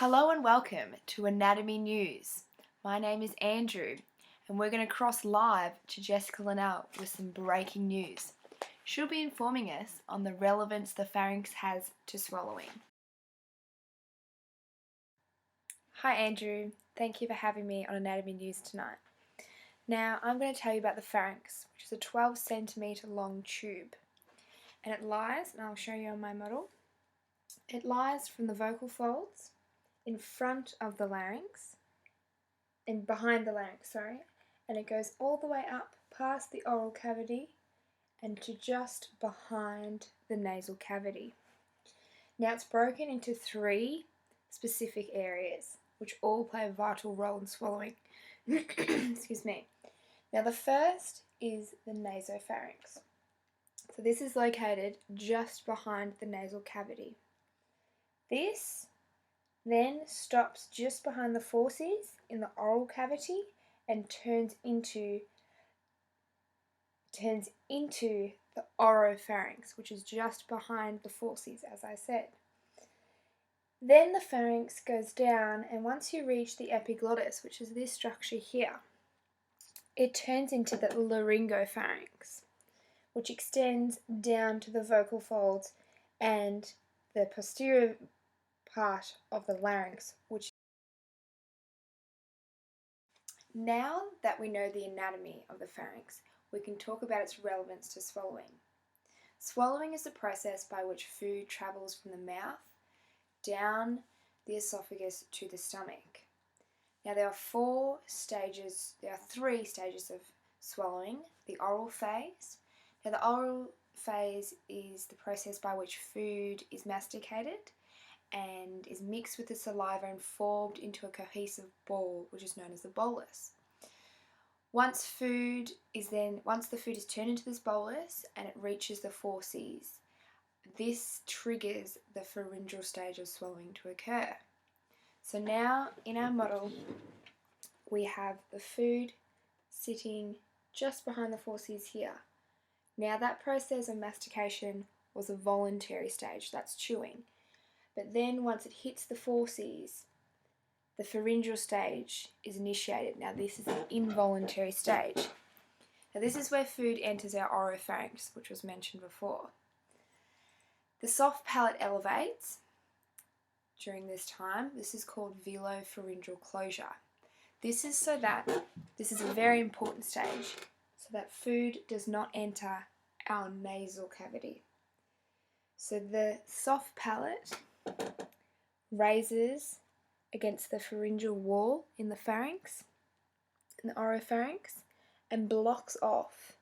Hello and welcome to Anatomy News. My name is Andrew and we're going to cross live to Jessica Linnell with some breaking news. She'll be informing us on the relevance the pharynx has to swallowing. Hi Andrew, thank you for having me on Anatomy News tonight. Now I'm going to tell you about the pharynx, which is a 12 centimetre long tube. And it lies, and I'll show you on my model, it lies from the vocal folds in front of the larynx and behind the larynx, and it goes all the way up past the oral cavity and to just behind the nasal cavity. Now it's broken into three specific areas which all play a vital role in swallowing. Excuse me. Now the first is the nasopharynx. So this is located just behind the nasal cavity. This then stops just behind the fauces in the oral cavity and turns into the oropharynx, which is just behind the fauces, as I said. Then the pharynx goes down, and once you reach the epiglottis, which is this structure here, it turns into the laryngopharynx, which extends down to the vocal folds and the posterior part of the larynx, which now that we know the anatomy of the pharynx, we can talk about its relevance to swallowing. Swallowing is the process by which food travels from the mouth down the esophagus to the stomach. Now there are three stages of swallowing. The oral phase. Now the oral phase is the process by which food is masticated and is mixed with the saliva and formed into a cohesive ball, which is known as the bolus. Once the food is turned into this bolus and it reaches the fauces, this triggers the pharyngeal stage of swallowing to occur. So now in our model we have the food sitting just behind the fauces here. Now that process of mastication was a voluntary stage, that's chewing. But then once it hits the fauces, the pharyngeal stage is initiated. Now this is an involuntary stage. Now this is where food enters our oropharynx, which was mentioned before. The soft palate elevates during this time. This is called velopharyngeal closure. This is a very important stage, so that food does not enter our nasal cavity. So the soft palate raises against the pharyngeal wall in the pharynx, in the oropharynx, and blocks off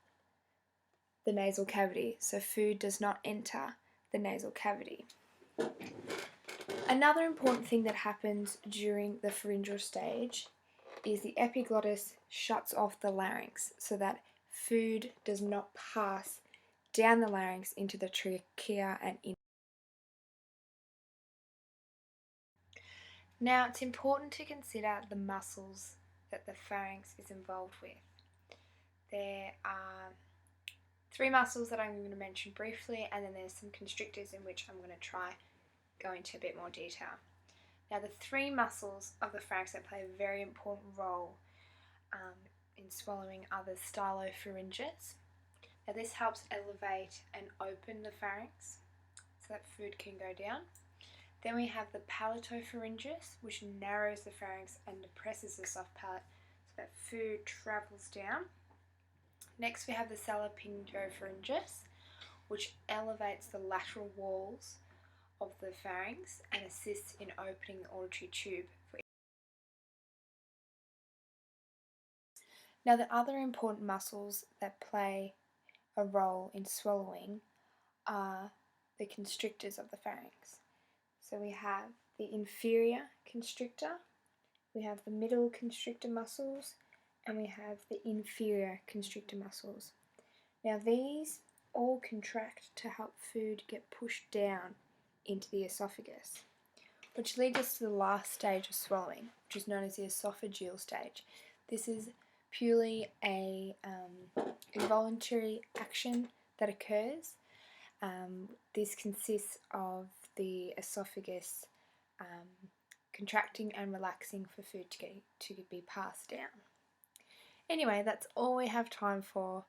the nasal cavity, so food does not enter the nasal cavity. Another important thing that happens during the pharyngeal stage is the epiglottis shuts off the larynx so that food does not pass down the larynx into the trachea and in. Now it's important to consider the muscles that the pharynx is involved with. There are three muscles that I'm going to mention briefly, and then there's some constrictors in which I'm going to try go into a bit more detail. Now the three muscles of the pharynx that play a very important role in swallowing are the stylopharyngeus. Now this helps elevate and open the pharynx so that food can go down. Then we have the palatopharyngeus, which narrows the pharynx and depresses the soft palate so that food travels down. Next we have the salpingopharyngeus, which elevates the lateral walls of the pharynx and assists in opening the auditory tube. Now the other important muscles that play a role in swallowing are the constrictors of the pharynx. So we have the inferior constrictor, we have the middle constrictor muscles, and we have the inferior constrictor muscles. Now these all contract to help food get pushed down into the esophagus, which leads us to the last stage of swallowing, which is known as the esophageal stage. This is purely a involuntary action that occurs. This consists of the esophagus contracting and relaxing for food to be passed down. Anyway, that's all we have time for.